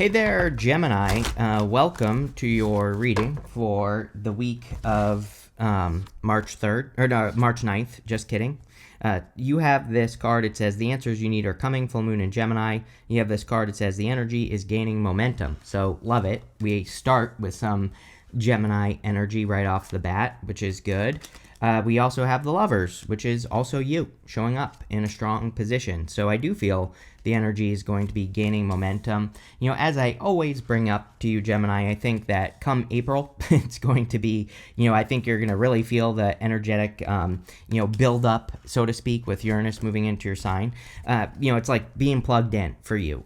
Hey there, Gemini. Welcome to your reading for the week of March 3rd, or no, March 9th. Just kidding. You have this card. It says the answers you need are coming, full moon in Gemini. You have this card. It says the energy is gaining momentum. So love it. We start with some Gemini energy right off the bat, which is good. We also have the Lovers, which is also you showing up in a strong position. So I do feel the energy is going to be gaining momentum. You know, as I always bring up to you, Gemini, I think that come April, it's going to be, I think you're going to really feel the energetic, build up, so to speak, with Uranus moving into your sign. It's like being plugged in for you.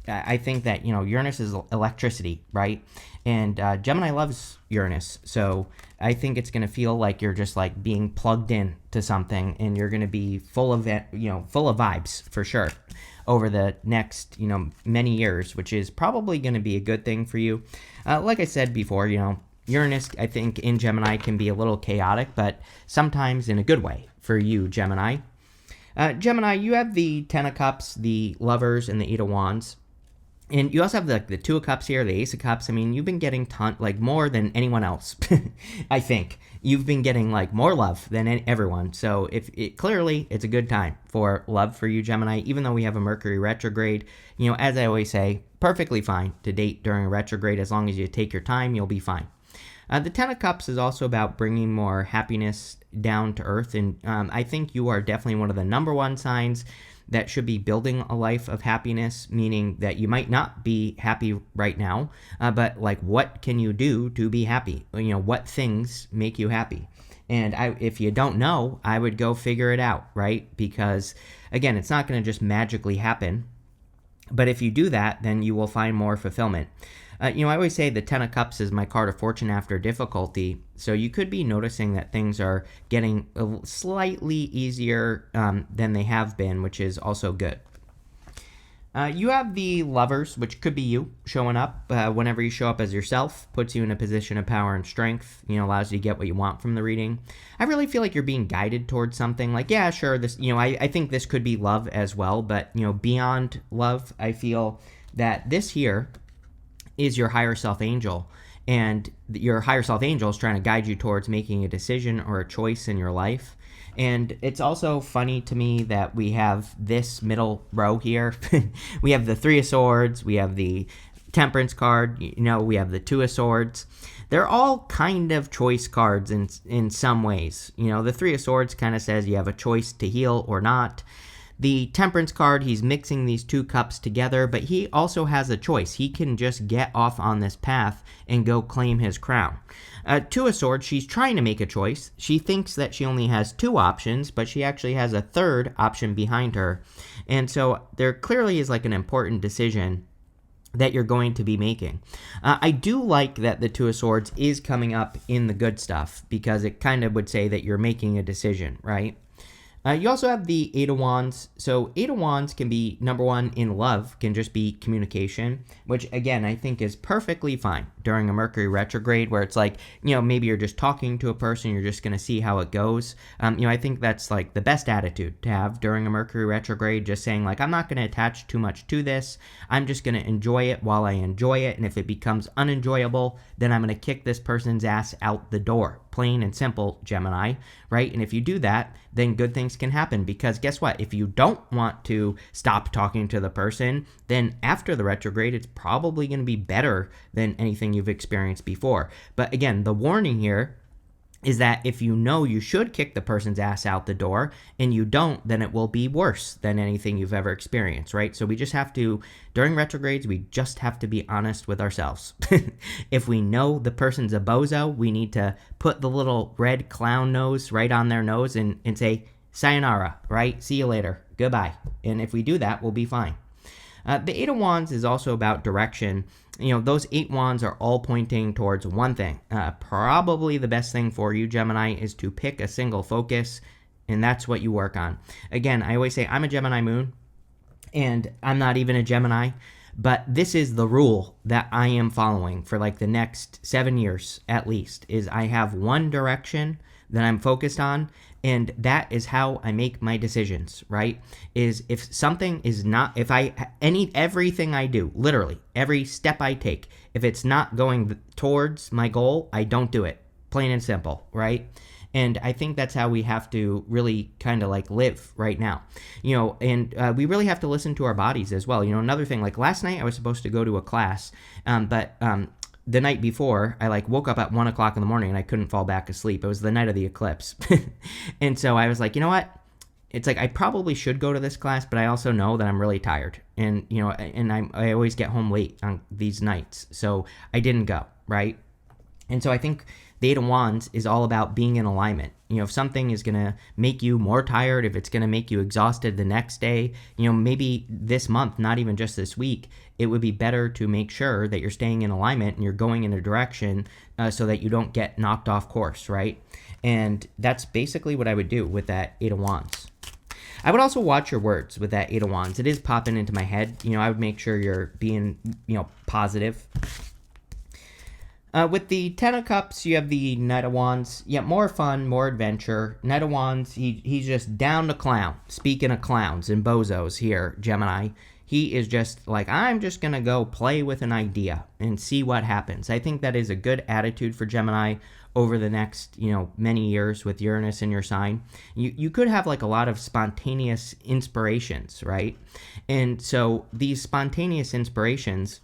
I think that, Uranus is electricity, right? And Gemini loves Uranus. So I think it's going to feel like you're just like being plugged in to something, and you're going to be full of vibes for sure over the next, many years, which is probably going to be a good thing for you. Like I said before, Uranus, I think in Gemini can be a little chaotic, but sometimes in a good way for you, Gemini. Gemini, you have the Ten of Cups, the Lovers, and the Eight of Wands. And you also have the Two of Cups here, the Ace of Cups. I mean, you've been getting more than anyone else. I think you've been getting more love than everyone. So clearly it's a good time for love for you, Gemini. Even though we have a Mercury retrograde, as I always say, perfectly fine to date during a retrograde. As long as you take your time, you'll be fine. The Ten of Cups is also about bringing more happiness down to earth, and I think you are definitely one of the number one signs that should be building a life of happiness, meaning that you might not be happy right now, but what can you do to be happy? What things make you happy? And if you don't know, I would go figure it out, right? Because again, it's not going to just magically happen. But if you do that, then you will find more fulfillment. I always say the Ten of Cups is my card of fortune after difficulty. So you could be noticing that things are getting slightly easier than they have been, which is also good. You have the Lovers, which could be you showing up. Whenever you show up as yourself, puts you in a position of power and strength, allows you to get what you want from the reading. I really feel like you're being guided towards something yeah, sure, this, I think this could be love as well, but, beyond love, I feel that this here is your higher self angel, and your higher self angel is trying to guide you towards making a decision or a choice in your life. And it's also funny to me that we have this middle row here. We have the Three of Swords, we have the Temperance card, we have the Two of Swords. They're all kind of choice cards in some ways. The Three of Swords kind of says you have a choice to heal or not. The Temperance card, he's mixing these two cups together, but he also has a choice. He can just get off on this path and go claim his crown. Two of Swords, she's trying to make a choice. She thinks that she only has two options, but she actually has a third option behind her. And so there clearly is an important decision that you're going to be making. I do like that the Two of Swords is coming up in the good stuff, because it kind of would say that you're making a decision, right? You also have the Eight of Wands. So Eight of Wands can be, number one, in love, can just be communication, which again, I think is perfectly fine during a Mercury retrograde, where it's maybe you're just talking to a person, you're just going to see how it goes. I think that's the best attitude to have during a Mercury retrograde, just saying I'm not going to attach too much to this. I'm just going to enjoy it while I enjoy it. And if it becomes unenjoyable, then I'm going to kick this person's ass out the door. Plain and simple, Gemini, right? And if you do that, then good things can happen, because guess what? If you don't want to stop talking to the person, then after the retrograde, it's probably going to be better than anything you've experienced before. But again, the warning here is that if you should kick the person's ass out the door and you don't, then it will be worse than anything you've ever experienced, right? So we just have to, during retrogrades, we just have to be honest with ourselves. If we know the person's a bozo, we need to put the little red clown nose right on their nose and say, sayonara, right? See you later. Goodbye. And if we do that, we'll be fine. The Eight of Wands is also about direction. Those 8 wands are all pointing towards one thing. Probably the best thing for you, Gemini, is to pick a single focus, and that's what you work on. Again, I always say I'm a Gemini moon, and I'm not even a Gemini, but this is the rule that I am following for the next 7 years at least, is I have one direction that I'm focused on, and that is how I make my decisions, right? Is if something is not, if everything I do, literally every step I take, if it's not going towards my goal, I don't do it. Plain and simple, right? And I think that's how we have to really kind of like live right now, and we really have to listen to our bodies as well. Another thing, like last night I was supposed to go to a class, but the night before I like woke up at 1 o'clock in the morning and I couldn't fall back asleep. It was the night of the eclipse. And so I was like, you know what? It's like I probably should go to this class, but I also know that I'm really tired. And, I always get home late on these nights. So I didn't go, right? And so I think the Eight of Wands is all about being in alignment. If something is going to make you more tired, if it's going to make you exhausted the next day, maybe this month, not even just this week, it would be better to make sure that you're staying in alignment and you're going in a direction so that you don't get knocked off course, right? And that's basically what I would do with that Eight of Wands. I would also watch your words with that Eight of Wands. It is popping into my head. I would make sure you're being, positive. With the Ten of Cups, you have the Knight of Wands. Yeah, more fun, more adventure. Knight of Wands, he's just down to clown. Speaking of clowns and bozos here, Gemini, he is just like, I'm just going to go play with an idea and see what happens. I think that is a good attitude for Gemini over the next, many years with Uranus in your sign. You could have like a lot of spontaneous inspirations, right? And so these spontaneous inspirations,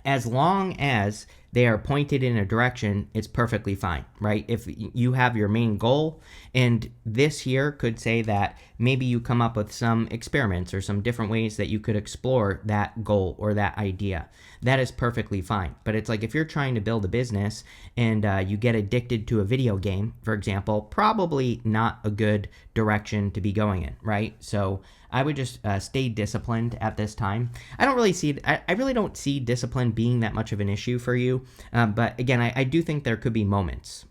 as long as they are pointed in a direction, it's perfectly fine, right? If you have your main goal, and this here could say that maybe you come up with some experiments or some different ways that you could explore that goal or that idea. That is perfectly fine. But it's like if you're trying to build a business and you get addicted to a video game, for example, probably not a good direction to be going in, right? So I would just stay disciplined at this time. I really don't see discipline being that much of an issue for you. But again, I do think there could be moments.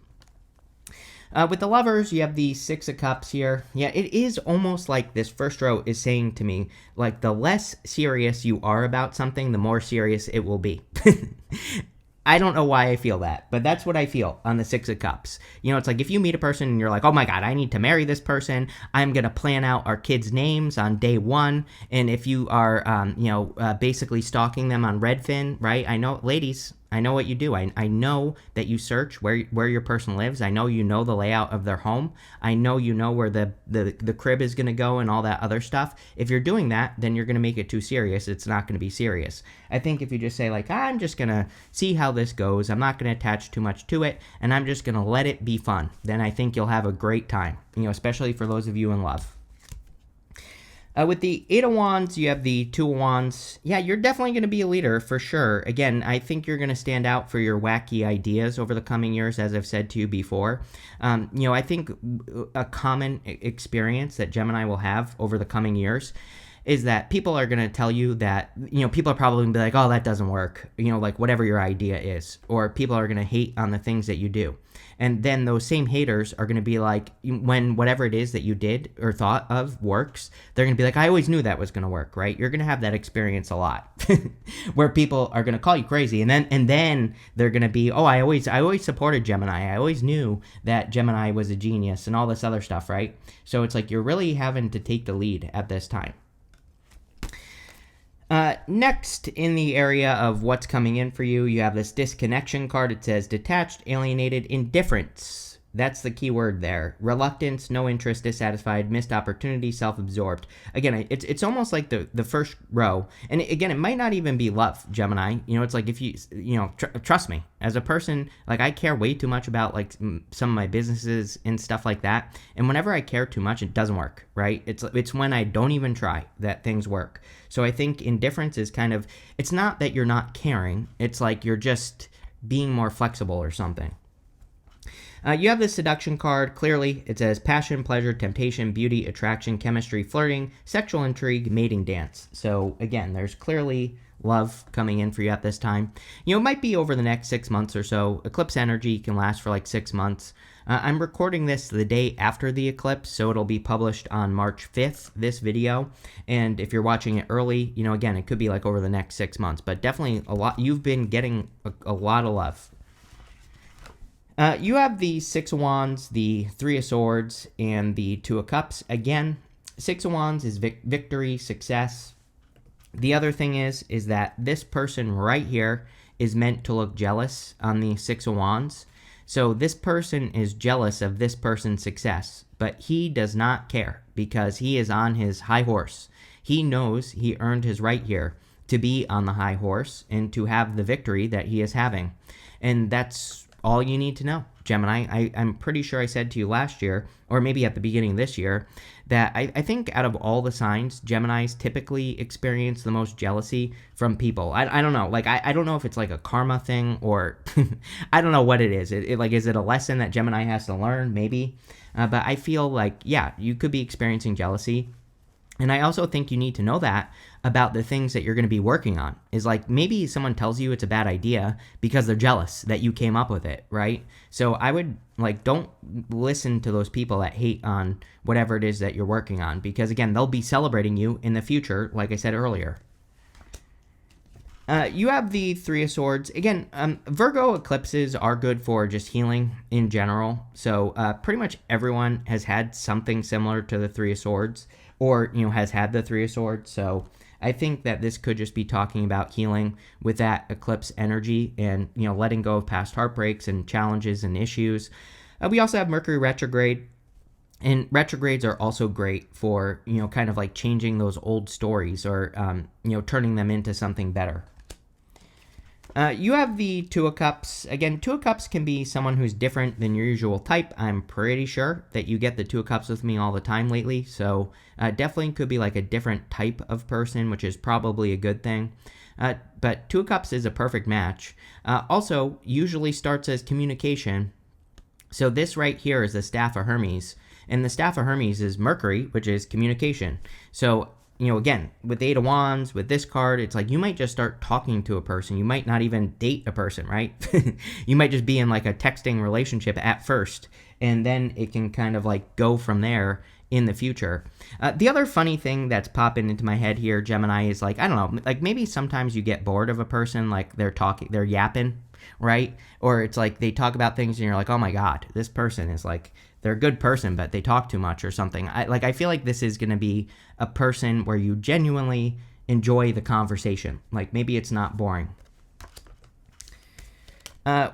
With the Lovers, you have the Six of Cups here. Yeah, it is almost like this first row is saying to me, like, the less serious you are about something, the more serious it will be. I don't know why I feel that, but that's what I feel on the Six of Cups. It's like if you meet a person and you're like, oh my God, I need to marry this person. I'm going to plan out our kids' names on day one. And if you are, basically stalking them on Redfin, right? I know, ladies, I know what you do. I know that you search where your person lives. I know you know the layout of their home. I know you know where the crib is going to go and all that other stuff. If you're doing that, then you're going to make it too serious. It's not going to be serious. I think if you just say like, I'm just going to see how this goes. I'm not going to attach too much to it, and I'm just going to let it be fun. Then I think you'll have a great time, especially for those of you in love. With the Eight of Wands, you have the Two of Wands. Yeah, you're definitely going to be a leader for sure. Again, I think you're going to stand out for your wacky ideas over the coming years, as I've said to you before. I think a common experience that Gemini will have over the coming years is that people are going to tell you that, people are probably going to be like, oh, that doesn't work, like whatever your idea is. Or people are going to hate on the things that you do. And then those same haters are going to be like, when whatever it is that you did or thought of works, they're going to be like, I always knew that was going to work, right? You're going to have that experience a lot where people are going to call you crazy. And then they're going to be, oh, I always supported Gemini. I always knew that Gemini was a genius and all this other stuff, right? So it's like you're really having to take the lead at this time. Next, in the area of what's coming in for you, you have this disconnection card. It says detached, alienated, indifference. That's the key word there. Reluctance, no interest, dissatisfied, missed opportunity, self-absorbed. Again, it's almost like the first row. And again, it might not even be love, Gemini. It's like if you trust me, as a person, like I care way too much about like some of my businesses and stuff like that. And whenever I care too much, it doesn't work, right? It's when I don't even try that things work. So I think indifference is kind of, it's not that you're not caring. It's like you're just being more flexible or something. You have the seduction card. Clearly, it says passion, pleasure, temptation, beauty, attraction, chemistry, flirting, sexual intrigue, mating dance. So again, there's clearly love coming in for you at this time. It might be over the next 6 months or so. Eclipse energy can last for like 6 months. I'm recording this the day after the eclipse, so it'll be published on March 5th, this video. And if you're watching it early, again, it could be like over the next 6 months, but definitely a lot. You've been getting a lot of love. You have the Six of Wands, the Three of Swords, and the Two of Cups. Again, Six of Wands is victory, success. The other thing is that this person right here is meant to look jealous on the Six of Wands. So this person is jealous of this person's success, but he does not care because he is on his high horse. He knows he earned his right here to be on the high horse and to have the victory that he is having. And that's all you need to know, Gemini. I'm pretty sure I said to you last year, or maybe at the beginning of this year, that I think out of all the signs, Geminis typically experience the most jealousy from people. I don't know. Like, I don't know if it's like a karma thing or I don't know what it is. Is it a lesson that Gemini has to learn? Maybe. But I feel like, yeah, you could be experiencing jealousy. And I also think you need to know that about the things that you're going to be working on. Is like maybe someone tells you it's a bad idea because they're jealous that you came up with it, right? So I would don't listen to those people that hate on whatever it is that you're working on, because again, they'll be celebrating you in the future, like I said earlier. You have the Three of Swords. Again, Virgo eclipses are good for just healing in general. So pretty much everyone has had something similar to the Three of Swords, or has had the Three of Swords. So I think that this could just be talking about healing with that eclipse energy and letting go of past heartbreaks and challenges and issues. We also have Mercury retrograde. And retrogrades are also great for, kind of like changing those old stories or, turning them into something better. You have the Two of Cups. Again, Two of Cups can be someone who's different than your usual type. I'm pretty sure that you get the Two of Cups with me all the time lately. So definitely could be like a different type of person, which is probably a good thing. But Two of Cups is a perfect match. Also, usually starts as communication. So this right here is the Staff of Hermes. And the Staff of Hermes is Mercury, which is communication. So again, with the Eight of Wands, with this card, it's like you might just start talking to a person. You might not even date a person, right? You might just be in like a texting relationship at first, and then it can kind of like go from there in the future. The other funny thing that's popping into my head here, Gemini, is like, I don't know, like maybe sometimes you get bored of a person, like they're yapping, right? Or it's like they talk about things and you're like, oh my God, this person is like, they're a good person, but they talk too much or something. I feel like this is going to be a person where you genuinely enjoy the conversation. Like maybe it's not boring.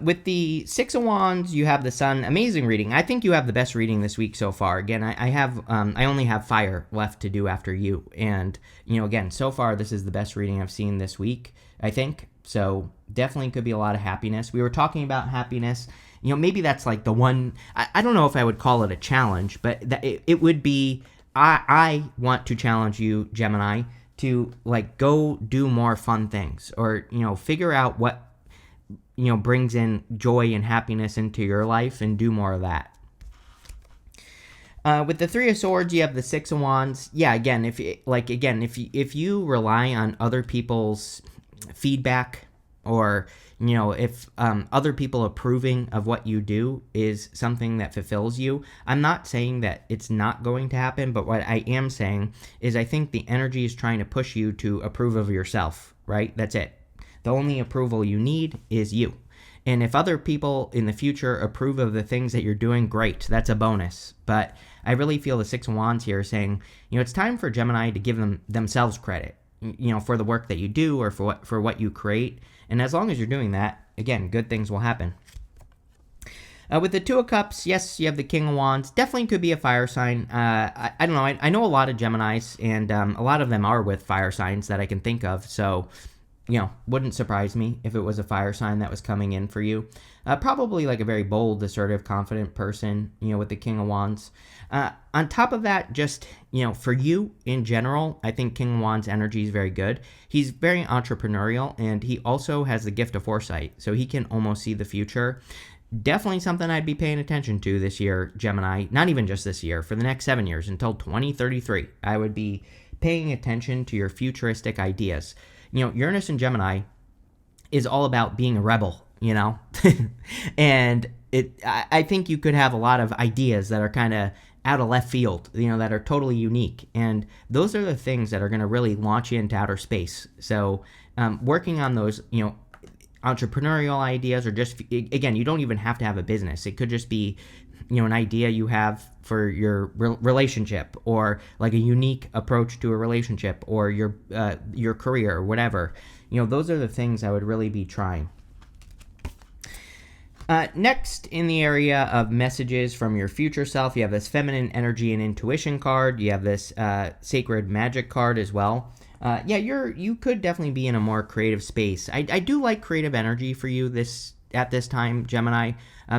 With the Six of Wands, you have the Sun. Amazing reading. I think you have the best reading this week so far. Again, I only have fire left to do after you. And, again, so far, this is the best reading I've seen this week, I think. So definitely could be a lot of happiness. We were talking about happiness. Maybe that's like the one, I don't know if I would call it a challenge, but it would be, I want to challenge you, Gemini, to like go do more fun things or, figure out what, brings in joy and happiness into your life and do more of that. With the Three of Swords, you have the Six of Wands. Yeah, again, if you rely on other people's feedback or if other people approving of what you do is something that fulfills you, I'm not saying that it's not going to happen, but what I am saying is I think the energy is trying to push you to approve of yourself, right? That's it. The only approval you need is you. And if other people in the future approve of the things that you're doing, great, that's a bonus. But I really feel the Six of Wands here saying, it's time for Gemini to give themselves credit, for the work that you do or for what you create. And as long as you're doing that, again, good things will happen. With the Two of Cups, yes, you have the King of Wands. Definitely could be a fire sign. I don't know. I know a lot of Geminis, and a lot of them are with fire signs that I can think of. So, wouldn't surprise me if it was a fire sign that was coming in for you. Probably like a very bold, assertive, confident person, with the King of Wands. On top of that, just, for you in general, I think King of Wands energy is very good. He's very entrepreneurial, and he also has the gift of foresight, so he can almost see the future. Definitely something I'd be paying attention to this year, Gemini. Not even just this year, for the next 7 years until 2033. I would be paying attention to your futuristic ideas. Uranus and Gemini is all about being a rebel, and I think you could have a lot of ideas that are kind of out of left field, that are totally unique. And those are the things that are going to really launch you into outer space. So working on those, entrepreneurial ideas, or just, again, you don't even have to have a business. It could just be, an idea you have for your relationship, or like a unique approach to a relationship, or your career, or whatever. Those are the things I would really be trying. Next, in the area of messages from your future self, you have this feminine energy and intuition card. You have this sacred magic card as well. You could definitely be in a more creative space. I do like creative energy for you at this time, Gemini,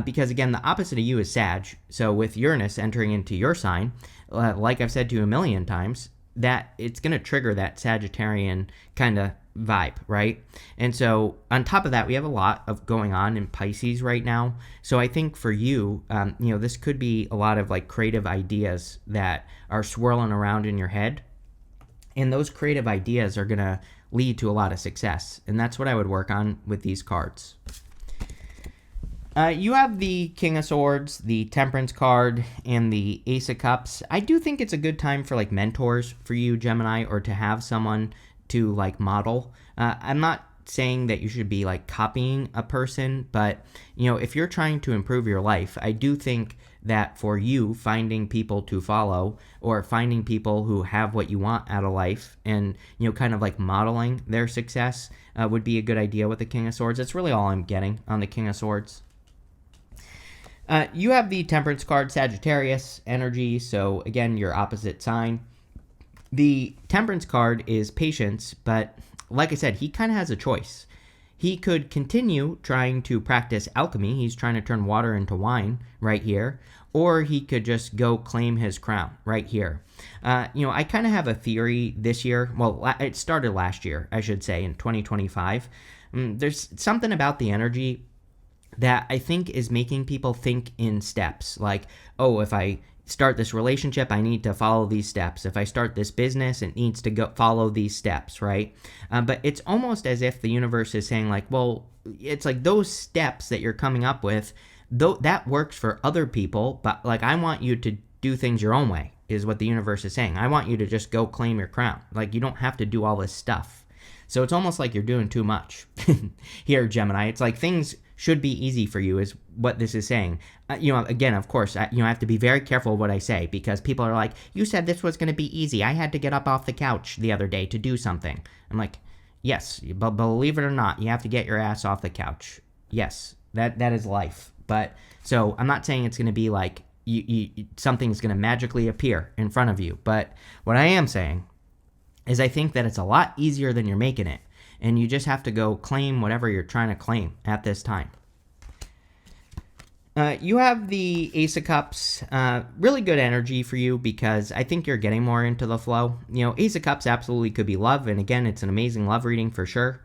because again, the opposite of you is Sag. So with Uranus entering into your sign, like I've said to you a million times, that it's going to trigger that Sagittarian kind of vibe, right? And so on top of that, we have a lot of going on in Pisces right now. So I think for you, this could be a lot of like creative ideas that are swirling around in your head. And those creative ideas are going to lead to a lot of success. And that's what I would work on with these cards. You have the King of Swords, the Temperance card, and the Ace of Cups. I do think it's a good time for like mentors for you, Gemini, or to have someone to like model. I'm not saying that you should be like copying a person, but if you're trying to improve your life, I do think that for you, finding people to follow, or finding people who have what you want out of life, and kind of like modeling their success would be a good idea with the King of Swords. That's really all I'm getting on the King of Swords. You have the Temperance card, Sagittarius energy, so again, your opposite sign. The Temperance card is patience, but like I said, he kind of has a choice. He could continue trying to practice alchemy. He's trying to turn water into wine right here. Or he could just go claim his crown right here. I kind of have a theory this year. Well, it started last year, I should say, in 2025. There's something about the energy that I think is making people think in steps. Like, oh, if I start this relationship, I need to follow these steps. If I start this business, it needs to follow these steps, right? But it's almost as if the universe is saying like, well, it's like those steps that you're coming up with, though that works for other people, but like I want you to do things your own way, is what the universe is saying. I want you to just go claim your crown. Like, you don't have to do all this stuff. So it's almost like you're doing too much here, Gemini. It's like things should be easy for you, is what this is saying. Again, of course, I have to be very careful what I say, because people are like, you said this was going to be easy. I had to get up off the couch the other day to do something. I'm like, yes, but believe it or not, you have to get your ass off the couch. Yes, that is life. But so I'm not saying it's going to be like something's going to magically appear in front of you. But what I am saying is I think that it's a lot easier than you're making it. And you just have to go claim whatever you're trying to claim at this time. You have the Ace of Cups. Really good energy for you, because I think you're getting more into the flow. Ace of Cups absolutely could be love. And again, it's an amazing love reading for sure.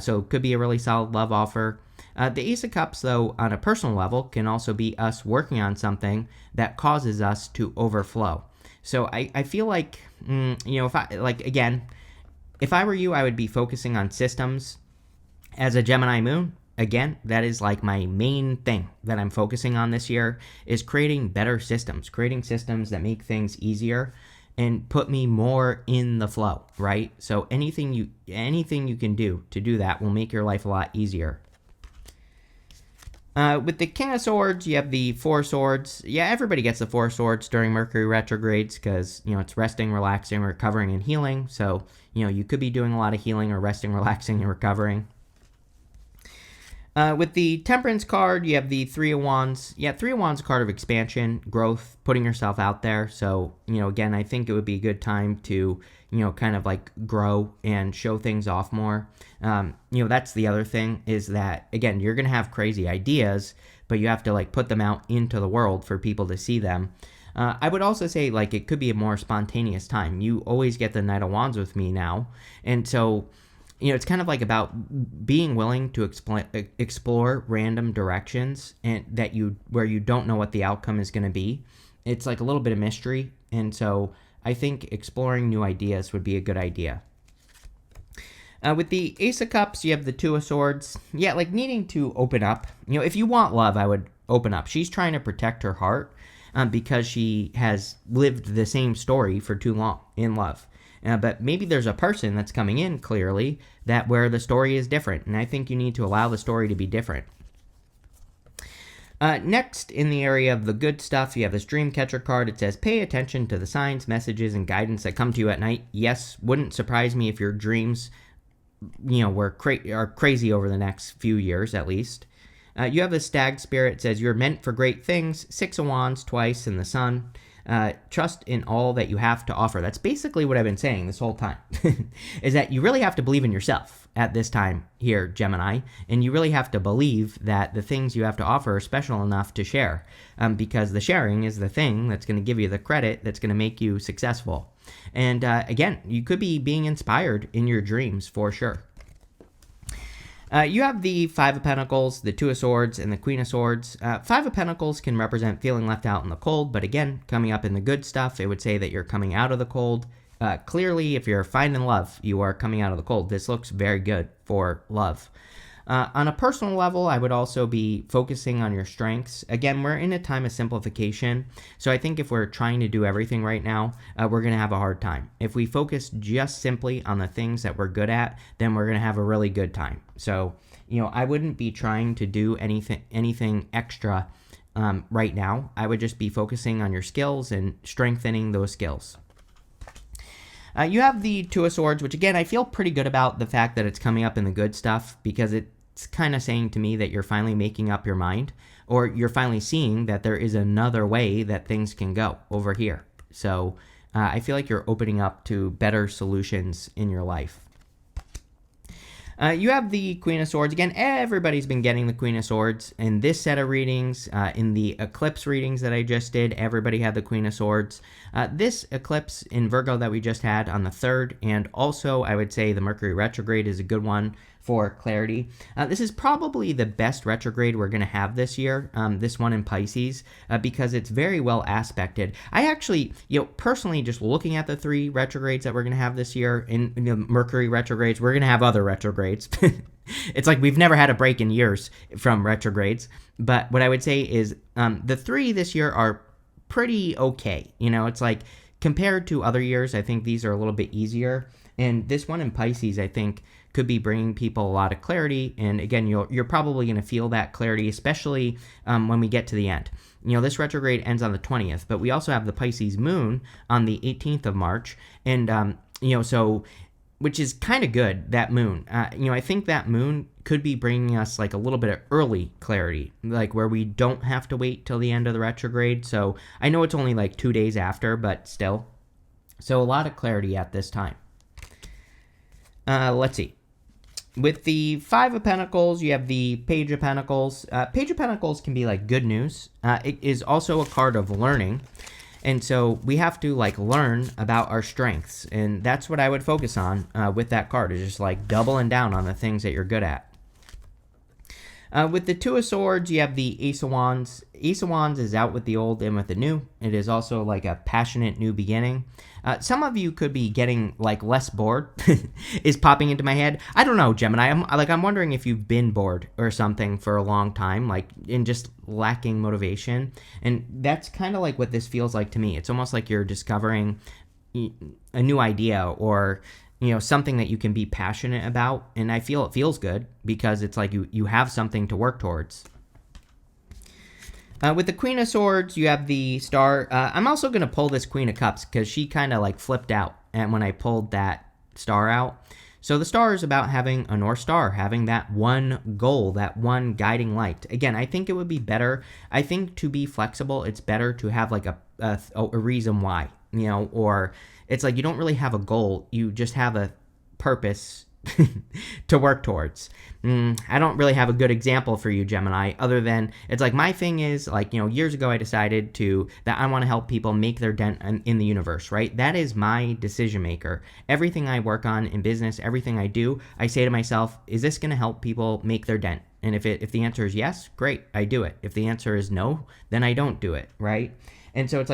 So it could be a really solid love offer. The Ace of Cups, though, on a personal level, can also be us working on something that causes us to overflow. So I feel like, if I were you, I would be focusing on systems. As a Gemini moon, again, that is like my main thing that I'm focusing on this year, is creating better systems, creating systems that make things easier and put me more in the flow, right? So anything you can do to do that will make your life a lot easier. With the King of Swords, you have the Four Swords. Yeah, everybody gets the Four Swords during Mercury retrogrades, because, it's resting, relaxing, recovering, and healing. So, you could be doing a lot of healing, or resting, relaxing, and recovering. With the Temperance card, you have the Three of Wands. Yeah, Three of Wands, a card of expansion, growth, putting yourself out there. So, again, I think it would be a good time to, kind of like grow and show things off more. That's the other thing, is that, again, you're going to have crazy ideas, but you have to like put them out into the world for people to see them. I would also say like it could be a more spontaneous time. You always get the Knight of Wands with me now. And so, it's kind of like about being willing to explore random directions, and where you don't know what the outcome is going to be. It's like a little bit of mystery. And so I think exploring new ideas would be a good idea. With the Ace of Cups, you have the Two of Swords. Yeah, like needing to open up. If you want love, I would open up. She's trying to protect her heart, because she has lived the same story for too long in love. but maybe there's a person that's coming in clearly that where the story is different, and I think you need to allow the story to be different. Next, in the area of the good stuff, you have this dream catcher card. It says, pay attention to the signs, messages, and guidance that come to you at night. Yes, wouldn't surprise me if your dreams, are crazy over the next few years at least. You have the stag spirit. It says, you're meant for great things. 6 of Wands twice in the sun. Trust in all that you have to offer. That's basically what I've been saying this whole time, is that you really have to believe in yourself at this time here, Gemini, and you really have to believe that the things you have to offer are special enough to share, because the sharing is the thing that's going to give you the credit that's going to make you successful. And again, you could be being inspired in your dreams for sure. You have the 5 of Pentacles, the 2 of Swords, and the Queen of Swords. 5 of Pentacles can represent feeling left out in the cold, but again, coming up in the good stuff, it would say that you're coming out of the cold. Clearly, if you're finding love, you are coming out of the cold. This looks very good for love. On a personal level, I would also be focusing on your strengths. Again, we're in a time of simplification, so I think if we're trying to do everything right now, we're going to have a hard time. If we focus just simply on the things that we're good at, then we're going to have a really good time. So, I wouldn't be trying to do anything extra right now. I would just be focusing on your skills and strengthening those skills. You have the 2 of Swords, which again, I feel pretty good about the fact that it's coming up in the good stuff, because it's kind of saying to me that you're finally making up your mind, or you're finally seeing that there is another way that things can go over here. So I feel like you're opening up to better solutions in your life. You have the Queen of Swords. Again, everybody's been getting the Queen of Swords in this set of readings. In the eclipse readings that I just did, everybody had the Queen of Swords. This eclipse in Virgo that we just had on the 3rd, and also I would say the Mercury retrograde is a good one for clarity. This is probably the best retrograde we're going to have this year, this one in Pisces, because it's very well aspected. I actually, personally, just looking at the 3 retrogrades that we're going to have this year, in the Mercury retrogrades, we're going to have other retrogrades. It's like we've never had a break in years from retrogrades. But what I would say is the 3 this year are pretty okay. It's like compared to other years, I think these are a little bit easier. And this one in Pisces, I think, could be bringing people a lot of clarity. And again, you're probably going to feel that clarity, especially when we get to the end. This retrograde ends on the 20th, but we also have the Pisces moon on the 18th of March. And, so, which is kind of good, that moon. I think that moon could be bringing us like a little bit of early clarity, like where we don't have to wait till the end of the retrograde. So I know it's only like 2 days after, but still. So a lot of clarity at this time. Let's see. With the 5 of Pentacles, you have the Page of Pentacles. Page of Pentacles can be like good news. It is also a card of learning. And so we have to learn about our strengths. And that's what I would focus on with that card, is just doubling down on the things that you're good at. With the 2 of Swords, you have the Ace of Wands. Ace of Wands is out with the old and with the new. It is also like a passionate new beginning. Some of you could be getting less bored is popping into my head. I don't know, Gemini. I'm wondering if you've been bored or something for a long time, and just lacking motivation. And that's kind of what this feels like to me. It's almost like you're discovering a new idea, or something that you can be passionate about. And I feel it feels good because it's like you have something to work towards. With the Queen of Swords, you have the Star. I'm also going to pull this Queen of Cups because she kind of flipped out and when I pulled that Star out. So the Star is about having a North Star, having that one goal, that one guiding light. Again, I think it would be better. I think to be flexible, it's better to have a reason why, or it's you don't really have a goal. You just have a purpose to work towards. I don't really have a good example for you, Gemini, other than it's my thing is years ago I decided that I want to help people make their dent in the universe, right? That is my decision maker. Everything I work on in business, everything I do, I say to myself, is this going to help people make their dent? And if the answer is yes, great, I do it. If the answer is no, then I don't do it, right? And so it's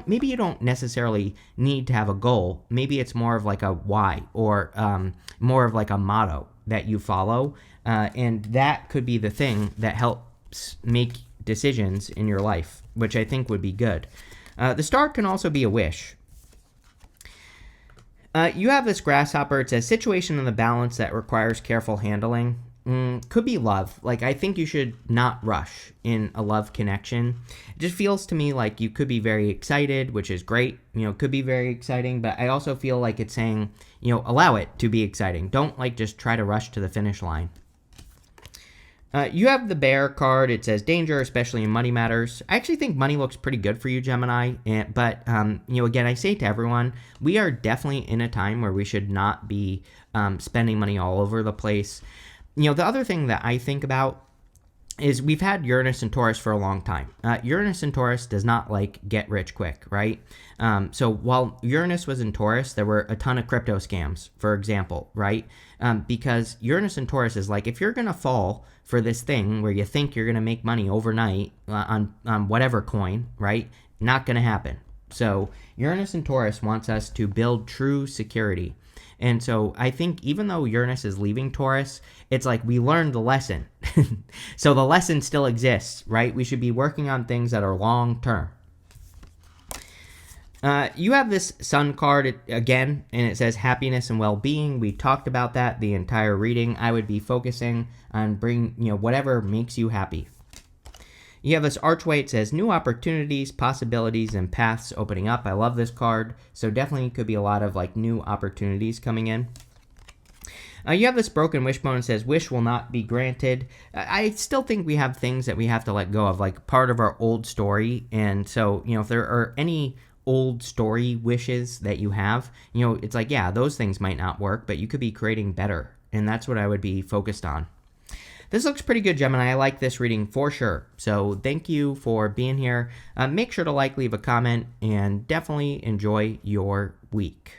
maybe you don't necessarily need to have a goal. Maybe it's more of a why, or more of a motto that you follow. And that could be the thing that helps make decisions in your life, which I think would be good. The Star can also be a wish. You have this grasshopper. It says situation in the balance that requires careful handling. Could be love. Like, I think you should not rush in a love connection. It just feels to me like you could be very excited, which is great. Could be very exciting, but I also feel like it's saying, allow it to be exciting. Don't like just try to rush to the finish line. You have the bear card. It says danger, especially in money matters. I actually think money looks pretty good for you, Gemini. But again, I say to everyone, we are definitely in a time where we should not be spending money all over the place. The other thing that I think about is we've had Uranus and Taurus for a long time. Uranus and Taurus does not get rich quick, right? So while Uranus was in Taurus, there were a ton of crypto scams, for example, right? Because Uranus and Taurus is like, if you're going to fall for this thing where you think you're going to make money overnight on whatever coin, right? Not going to happen. So Uranus and Taurus wants us to build true security. And so I think even though Uranus is leaving Taurus, it's like we learned the lesson. So the lesson still exists, right? We should be working on things that are long term. You have this sun card again, and it says happiness and well-being. We talked about that the entire reading. I would be focusing on whatever makes you happy. You have this archway. It says new opportunities, possibilities, and paths opening up. I love this card. So definitely could be a lot of new opportunities coming in. You have this broken wishbone. It says wish will not be granted. I still think we have things that we have to let go of, like part of our old story. And so, if there are any old story wishes that you have, it's like, yeah, those things might not work, but you could be creating better. And that's what I would be focused on. This looks pretty good, Gemini. I like this reading for sure. So thank you for being here. Make sure to leave a comment, and definitely enjoy your week.